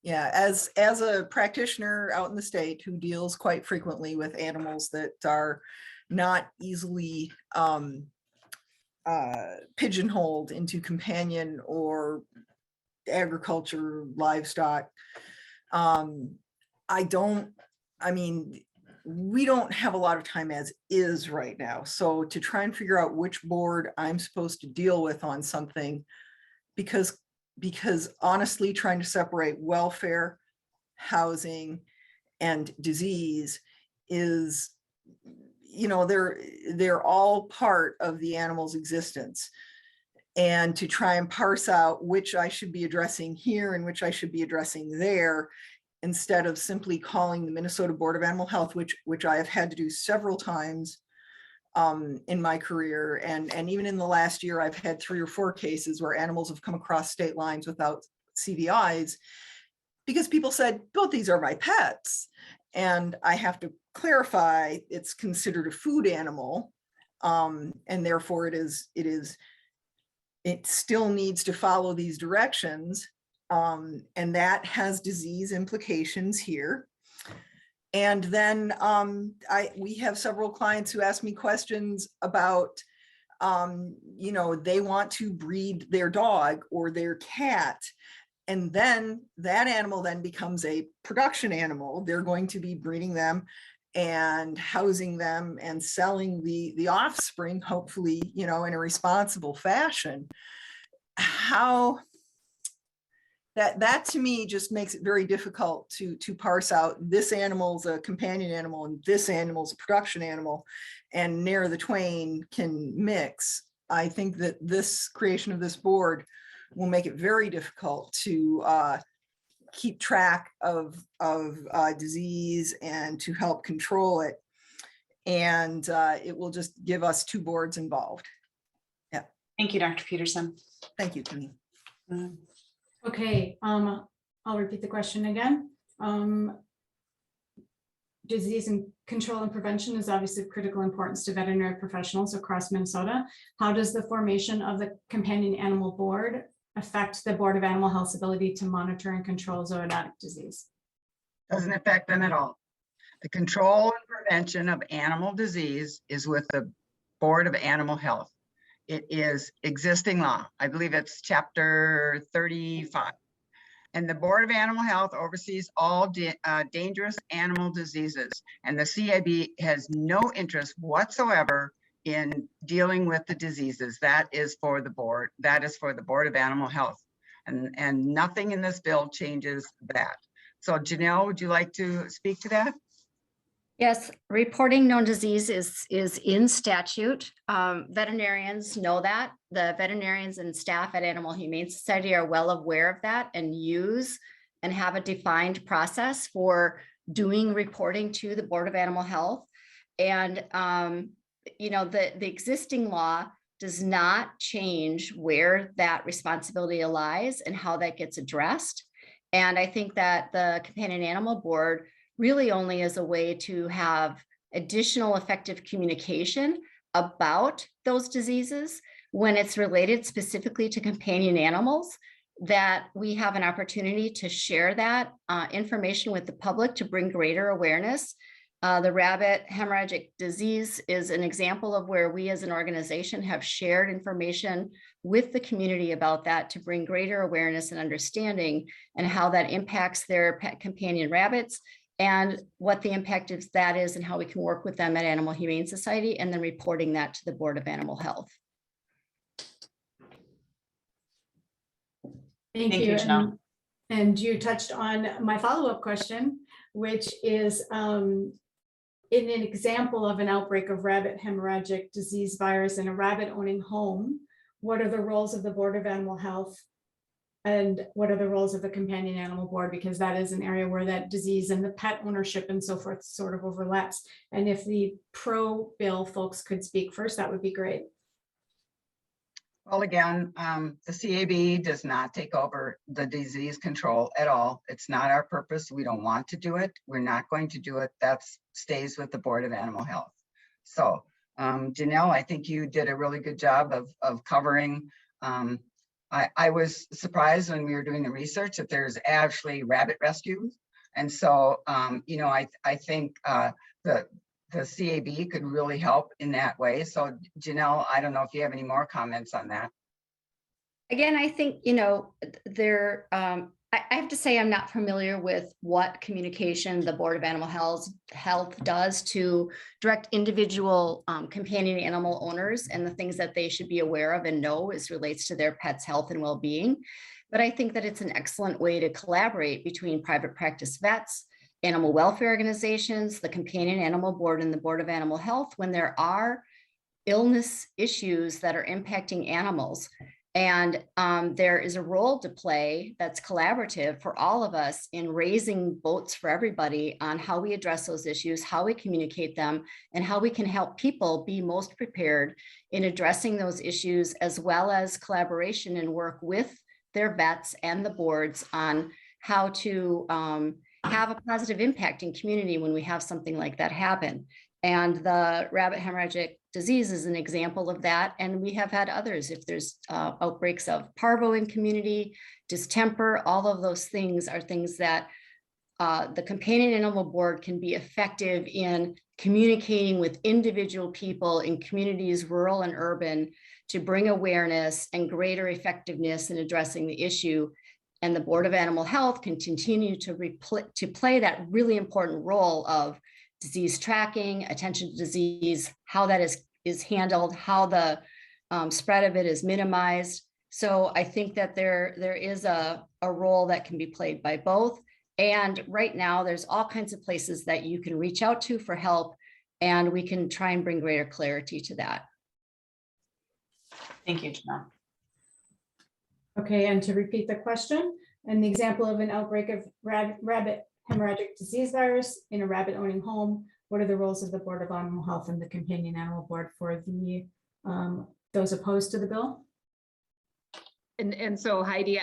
Yeah, as a practitioner out in the state who deals quite frequently with animals that are not easily pigeonholed into companion or agriculture, livestock. We don't have a lot of time as is right now. So to try and figure out which board I'm supposed to deal with on something, because honestly, trying to separate welfare, housing, and disease is, they're all part of the animal's existence. And to try and parse out which I should be addressing here and which I should be addressing there, instead of simply calling the Minnesota Board of Animal Health, which I have had to do several times in my career. And even in the last year, I've had 3 or 4 cases where animals have come across state lines without CVIs because people said, "Both these are my pets." And I have to clarify it's considered a food animal. And therefore it still needs to follow these directions. And that has disease implications here. And then we have several clients who ask me questions about, they want to breed their dog or their cat. And then that animal then becomes a production animal. They're going to be breeding them and housing them and selling the offspring, hopefully, in a responsible fashion. How that to me just makes it very difficult to parse out this animal's a companion animal and this animal's a production animal, and ne'er the twain can mix. I think that this creation of this board will make it very difficult to keep track of disease and to help control it. And it will just give us 2 boards involved. Yeah. Thank you, Dr. Peterson. Thank you, Kenny. Okay, I'll repeat the question again. Disease and control and prevention is obviously of critical importance to veterinary professionals across Minnesota. How does the formation of the Companion Animal Board affect the Board of Animal Health's ability to monitor and control zoonotic disease? Doesn't affect them at all. The control and prevention of animal disease is with the Board of Animal Health. It is existing law. I believe it's chapter 35. And the Board of Animal Health oversees all dangerous animal diseases. And the CAB has no interest whatsoever in dealing with the diseases. That is for the board. That is for the Board of Animal Health. And nothing in this bill changes that. So Janelle, would you like to speak to that? Yes, reporting known disease is in statute. Veterinarians know that. The veterinarians and staff at Animal Humane Society are well aware of that and use and have a defined process for doing reporting to the Board of Animal Health. And, the existing law does not change where that responsibility lies and how that gets addressed. And I think that the Companion Animal Board really only as a way to have additional effective communication about those diseases when it's related specifically to companion animals, that we have an opportunity to share that information with the public to bring greater awareness. The rabbit hemorrhagic disease is an example of where we as an organization have shared information with the community about that to bring greater awareness and understanding and how that impacts their pet companion rabbits, and what the impact of that is and how we can work with them at Animal Humane Society, and then reporting that to the Board of Animal Health. Thank you, Janelle. And you touched on my follow-up question, which is in an example of an outbreak of rabbit hemorrhagic disease virus in a rabbit owning home, what are the roles of the Board of Animal Health? And what are the roles of the Companion Animal Board? Because that is an area where that disease and the pet ownership and so forth sort of overlaps. And if the pro bill folks could speak first, that would be great. Well, again, the CAB does not take over the disease control at all. It's not our purpose. We don't want to do it. We're not going to do it. That stays with the Board of Animal Health. So, Janelle, I think you did a really good job of covering I was surprised when we were doing the research that there's actually rabbit rescues. And so, you know, I think the CAB could really help in that way. So Janelle, I don't know if you have any more comments on that. Again, I think, you know, I have to say I'm not familiar with what communication the Board of Animal Health does to direct individual companion animal owners and the things that they should be aware of and know as relates to their pet's health and well-being. But I think that it's an excellent way to collaborate between private practice vets, animal welfare organizations, the Companion Animal Board, and the Board of Animal Health when there are illness issues that are impacting animals. And there is a role to play that's collaborative for all of us in raising boats for everybody on how we address those issues, how we communicate them, and how we can help people be most prepared in addressing those issues, as well as collaboration and work with their vets and the boards on how to have a positive impact in community when we have something like that happen. And the rabbit hemorrhagic disease is an example of that. And we have had others. If there's outbreaks of parvo in community, distemper, all of those things are things that the Companion Animal Board can be effective in communicating with individual people in communities, rural and urban, to bring awareness and greater effectiveness in addressing the issue. And the Board of Animal Health can continue to play that really important role of disease tracking, attention to disease, how that is handled, how the spread of it is minimized. So I think that there is a role that can be played by both. And right now there's all kinds of places that you can reach out to for help, and we can try and bring greater clarity to that. Thank you, Janelle. Okay, and to repeat the question, an example of an outbreak of rabbit hemorrhagic disease virus in a rabbit owning home, what are the roles of the Board of Animal Health and the Companion Animal Board for the those opposed to the bill? And so Heidi,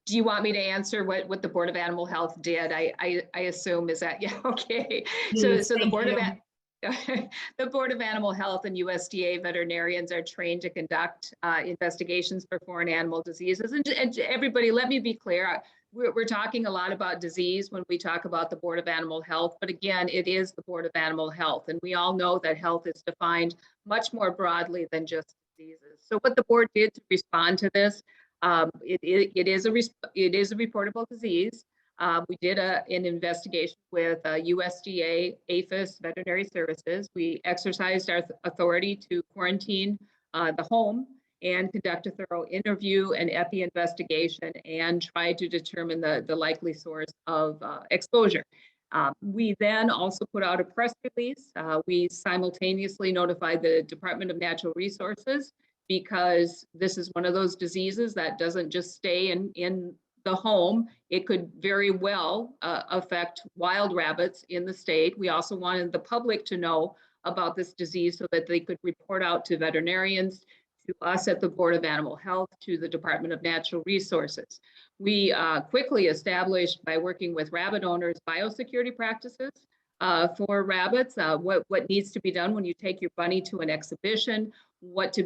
do you want me to answer what the Board of Animal Health did? I assume is that, yeah, okay. So the Board of the Board of Animal Health and USDA veterinarians are trained to conduct investigations for foreign animal diseases. And everybody, let me be clear. We're talking a lot about disease when we talk about the Board of Animal Health, but again, it is the Board of Animal Health. And we all know that health is defined much more broadly than just diseases. So what the board did to respond to this, it is a reportable disease. We did an investigation with USDA, APHIS Veterinary Services. We exercised our authority to quarantine the home and conduct a thorough interview and epi investigation and try to determine the likely source of exposure. We then also put out a press release. We simultaneously notified the Department of Natural Resources because this is one of those diseases that doesn't just stay in the home. It could very well affect wild rabbits in the state. We also wanted the public to know about this disease so that they could report out to veterinarians, to us at the Board of Animal Health, to the Department of Natural Resources. We quickly established, by working with rabbit owners, biosecurity practices for rabbits, what needs to be done when you take your bunny to an exhibition, what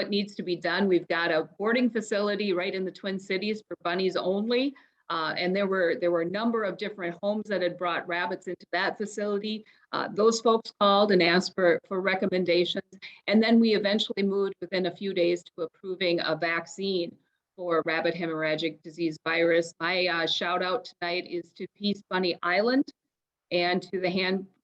needs to be done. We've got a boarding facility right in the Twin Cities for bunnies only. And there were a number of different homes that had brought rabbits into that facility. Those folks called and asked for recommendations. And then we eventually moved within a few days to approving a vaccine for rabbit hemorrhagic disease virus. My shout out tonight is to Peace Bunny Island and to the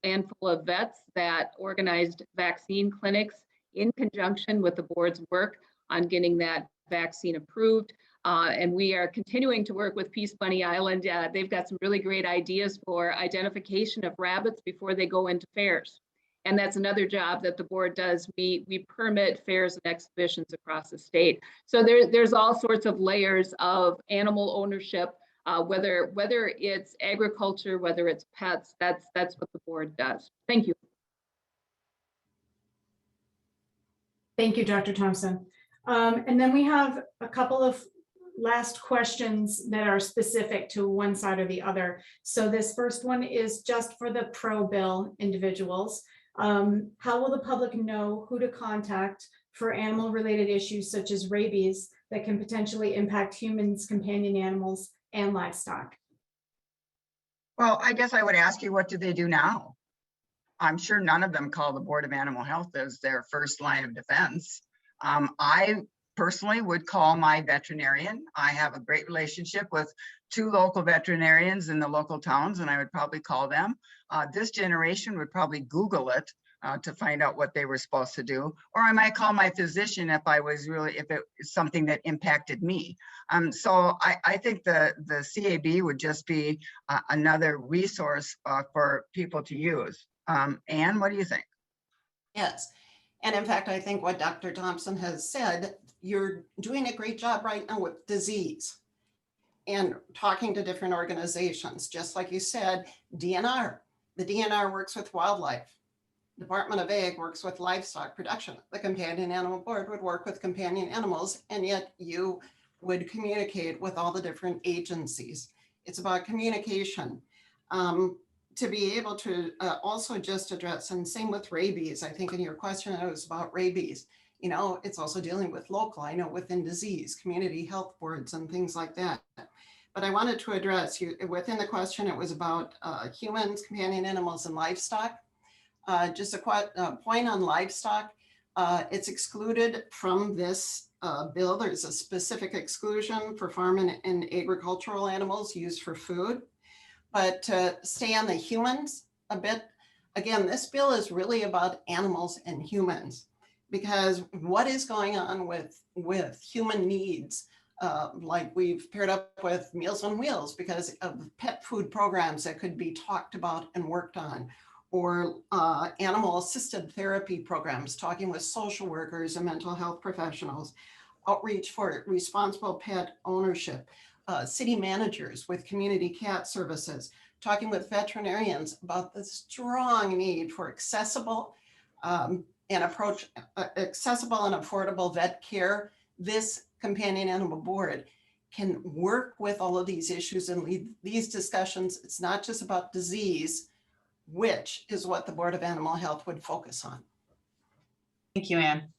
handful of vets that organized vaccine clinics in conjunction with the board's work on getting that vaccine approved. And we are continuing to work with Peace Bunny Island. They've got some really great ideas for identification of rabbits before they go into fairs. And that's another job that the board does. We permit fairs and exhibitions across the state. So there's all sorts of layers of animal ownership, whether it's agriculture, whether it's pets, that's what the board does. Thank you. Thank you, Dr. Thompson. And then we have a couple of last questions that are specific to one side or the other. So this first one is just for the pro-bill individuals. How will the public know who to contact for animal-related issues such as rabies that can potentially impact humans, companion animals, and livestock? Well, I guess I would ask you, what do they do now? I'm sure none of them call the Board of Animal Health as their first line of defense. I personally would call my veterinarian. I have a great relationship with 2 local veterinarians in the local towns, and I would probably call them. This generation would probably Google it to find out what they were supposed to do. Or I might call my physician if it was something that impacted me. So I think the CAB would just be another resource for people to use. Anne, what do you think? Yes. And in fact, I think what Dr. Thompson has said, you're doing a great job right now with disease and talking to different organizations. Just like you said, DNR. The DNR works with wildlife. Department of Ag works with livestock production. The Companion Animal Board would work with companion animals, and yet you would communicate with all the different agencies. It's about communication. To be able to also just address, and same with rabies. I think in your question, it was about rabies. You know, it's also dealing with local, I know within disease, community health boards and things like that. But I wanted to address you within the question, it was about humans, companion animals, and livestock. Just a point on livestock, it's excluded from this bill. There's a specific exclusion for farm and agricultural animals used for food. But to stay on the humans a bit, again, this bill is really about animals and humans, because what is going on with human needs, like we've paired up with Meals on Wheels because of pet food programs that could be talked about and worked on, or animal assisted therapy programs, talking with social workers and mental health professionals, outreach for responsible pet ownership, city managers with community cat services, talking with veterinarians about the strong need for accessible and affordable vet care. This Companion Animal Board can work with all of these issues and lead these discussions. It's not just about disease, which is what the Board of Animal Health would focus on. Thank you, Anne.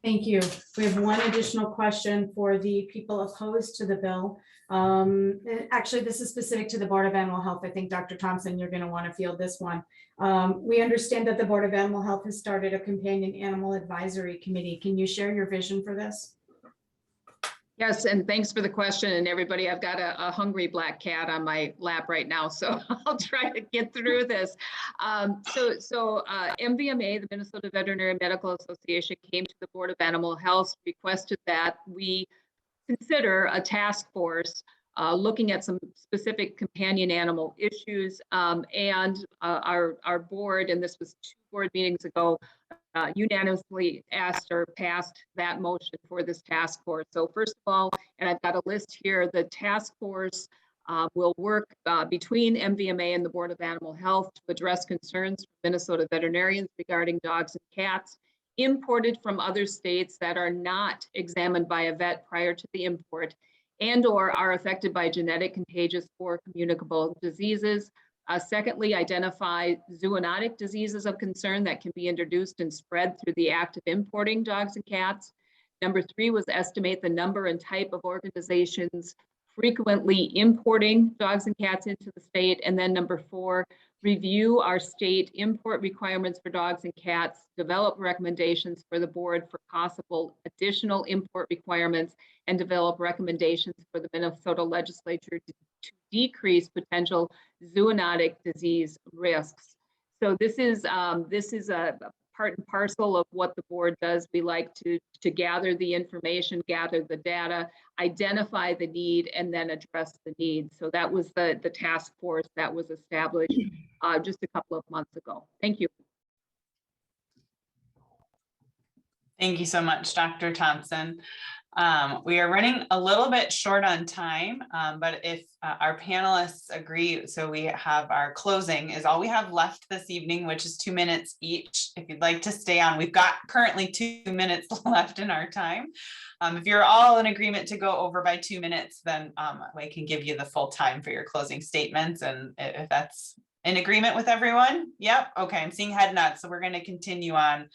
Thank you. We have one additional question for the people opposed to the bill. And actually, this is specific to the Board of Animal Health. I think Dr. Thompson, you're going to want to field this one. We understand that the Board of Animal Health has started a companion animal advisory committee. Can you share your vision for this? Yes, and thanks for the question. And everybody, I've got a hungry black cat on my lap right now, so I'll try to get through this. MVMA, the Minnesota Veterinary Medical Association, came to the Board of Animal Health, requested that we consider a task force looking at some specific companion animal issues. Our board, and this was 2 board meetings ago, unanimously asked or passed that motion for this task force. So first of all, and I've got a list here, the task force will work between MVMA and the Board of Animal Health to address concerns from Minnesota veterinarians regarding dogs and cats imported from other states that are not examined by a vet prior to the import and or are affected by genetic, contagious, or communicable diseases. Secondly, identify zoonotic diseases of concern that can be introduced and spread through the act of importing dogs and cats. Number 3 was estimate the number and type of organizations frequently importing dogs and cats into the state. And then number 4, review our state import requirements for dogs and cats, develop recommendations for the board for possible additional import requirements, and develop recommendations for the Minnesota legislature to decrease potential zoonotic disease risks. So this is a part and parcel of what the board does. We like to gather the information, gather the data, identify the need, and then address the need. So that was the task force that was established just a couple of months ago. Thank you. Thank you so much, Dr. Thompson. We are running a little bit short on time, but if our panelists agree, so we have our closing is all we have left this evening, which is 2 minutes each. If you'd like to stay on, we've got currently 2 minutes left in our time. If you're all in agreement to go over by 2 minutes, then we can give you the full time for your closing statements. And if that's In agreement with everyone? Yep. Okay, I'm seeing head nods, so we're going to continue on.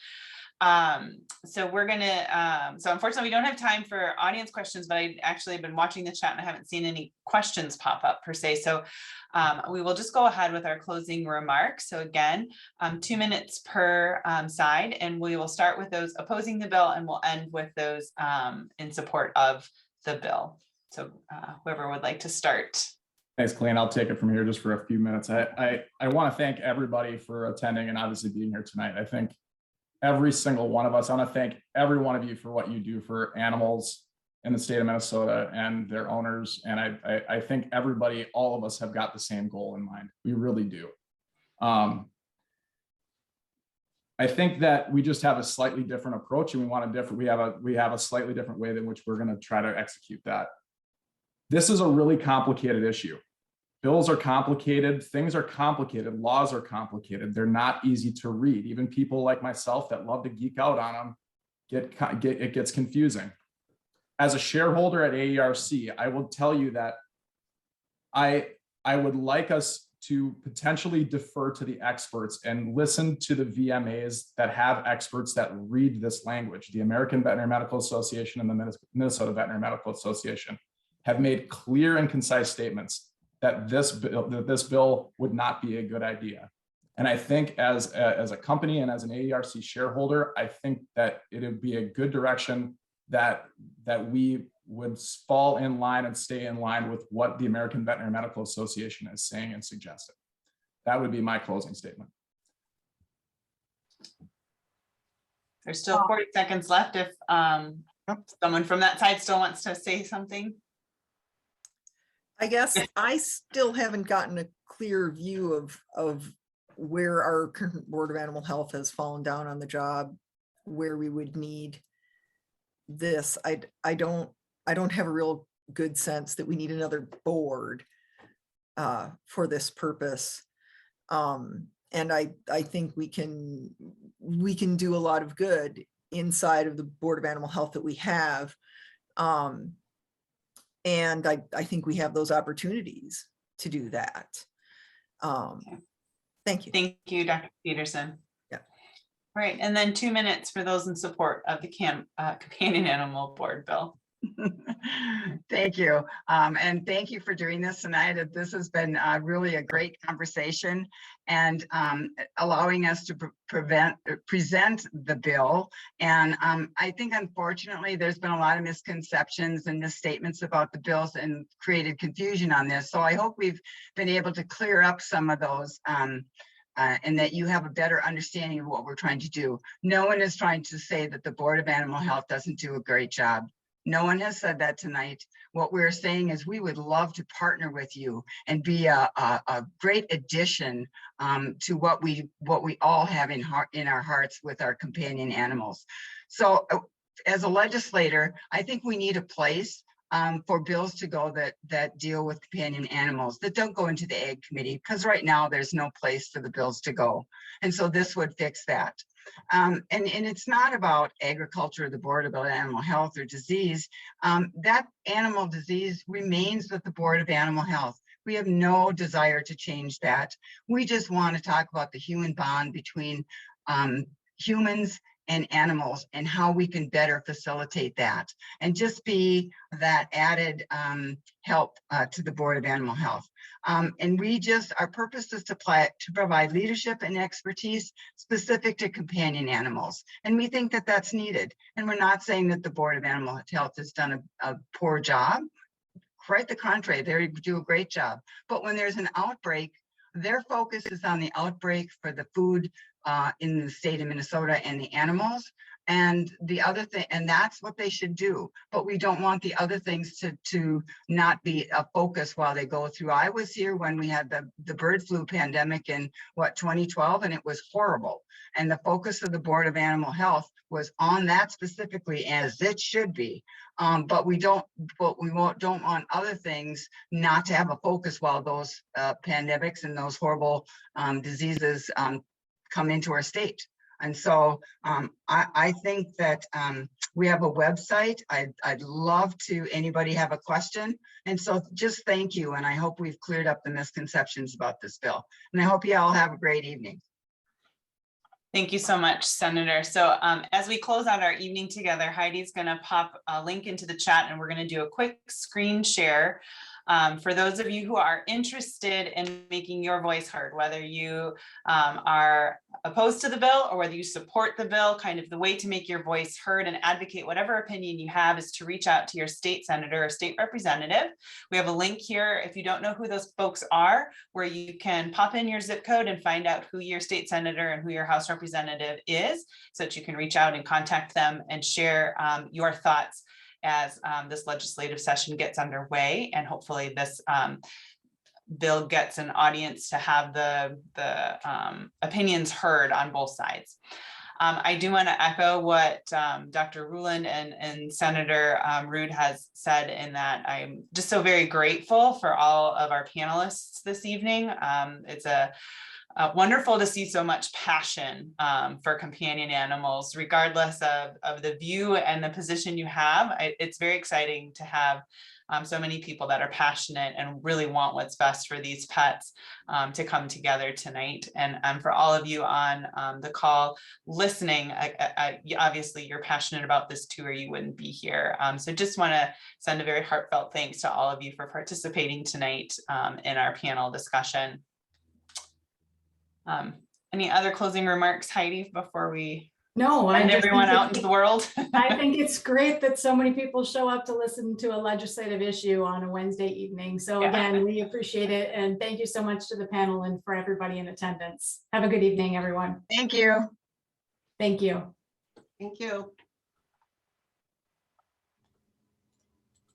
So we're gonna, so unfortunately we don't have time for audience questions, but I actually have been watching the chat and I haven't seen any questions pop up per se. So we will just go ahead with our closing remarks. So again, 2 minutes per side, and we will start with those opposing the bill and we'll end with those in support of the bill. So whoever would like to start. Thanks, Colleen. I'll take it from here just for a few minutes. I want to thank everybody for attending and obviously being here tonight. I think every single one of us, I want to thank every one of you for what you do for animals in the state of Minnesota and their owners. And I think everybody, all of us have got the same goal in mind. We really do. I think that we just have a slightly different approach, and we have a slightly different way in which we're going to try to execute that. This is a really complicated issue. Bills are complicated, things are complicated, laws are complicated. They're not easy to read. Even people like myself that love to geek out on them, it gets confusing. As a shareholder at AERC, I will tell you that I would like us to potentially defer to the experts and listen to the VMAs that have experts that read this language. The American Veterinary Medical Association and the Minnesota Veterinary Medical Association have made clear and concise statements that this bill would not be a good idea. And I think as a company and as an AERC shareholder, I think that it would be a good direction that we would fall in line and stay in line with what the American Veterinary Medical Association is saying and suggesting. That would be my closing statement. There's still 40 seconds left if someone from that side still wants to say something. I guess I still haven't gotten a clear view of where our current Board of Animal Health has fallen down on the job, where we would need this. I don't have a real good sense that we need another board for this purpose. And I think we can do a lot of good inside of the Board of Animal Health that we have. And I think we have those opportunities to do that. Thank you. Thank you, Dr. Peterson. Yeah. Right, and then 2 minutes for those in support of the Companion Animal Board bill. Thank you. And thank you for doing this tonight. This has been really a great conversation and allowing us to present the bill. And I think, unfortunately, there's been a lot of misconceptions and misstatements about the bills and created confusion on this. So I hope we've been able to clear up some of those and that you have a better understanding of what we're trying to do. No one is trying to say that the Board of Animal Health doesn't do a great job. No one has said that tonight. What we're saying is we would love to partner with you and be a great addition to what we all have in our hearts with our companion animals. So as a legislator, I think we need a place for bills to go that deal with companion animals, that don't go into the Ag Committee, because right now there's no place for the bills to go. And so this would fix that. And it's not about agriculture or the Board of Animal Health or disease. That animal disease remains with the Board of Animal Health. We have no desire to change that. We just want to talk about the human bond between humans and animals and how we can better facilitate that and just be that added help to the Board of Animal Health. And our purpose is to provide leadership and expertise specific to companion animals. And we think that that's needed. And we're not saying that the Board of Animal Health has done a poor job. Quite the contrary, they do a great job. But when there's an outbreak, their focus is on the outbreak for the food in the state of Minnesota and the animals. And the other thing, and that's what they should do. But we don't want the other things to not be a focus while they go through. I was here when we had the bird flu pandemic in 2012, and it was horrible. And the focus of the Board of Animal Health was on that specifically, as it should be. But we don't want other things not to have a focus while those pandemics and those horrible diseases come into our state. And so I think that we have a website. I'd love to, anybody have a question? And so just thank you. And I hope we've cleared up the misconceptions about this bill. And I hope you all have a great evening. Thank you so much, Senator. So as we close out our evening together, Heidi's going to pop a link into the chat and we're going to do a quick screen share. For those of you who are interested in making your voice heard, whether you are opposed to the bill or whether you support the bill, kind of the way to make your voice heard and advocate whatever opinion you have is to reach out to your state senator or state representative. We have a link here, if you don't know who those folks are, where you can pop in your zip code and find out who your state senator and who your House representative is, so that you can reach out and contact them and share your thoughts as this legislative session gets underway, and hopefully this bill gets an audience to have the opinions heard on both sides. I do want to echo what Dr. Ruud and Senator Ruud has said, in that I'm just so very grateful for all of our panelists this evening. It's wonderful to see so much passion for companion animals, regardless of the view and the position you have. It's very exciting to have so many people that are passionate and really want what's best for these pets to come together tonight. And for all of you on the call listening, obviously you're passionate about this too, or you wouldn't be here. So just want to send a very heartfelt thanks to all of you for participating tonight in our panel discussion. Any other closing remarks, Heidi, before we send everyone out into the world? I think it's great that so many people show up to listen to a legislative issue on a Wednesday evening. So again, we appreciate it. And thank you so much to the panel and for everybody in attendance. Have a good evening, everyone. Thank you. Thank you. Thank you.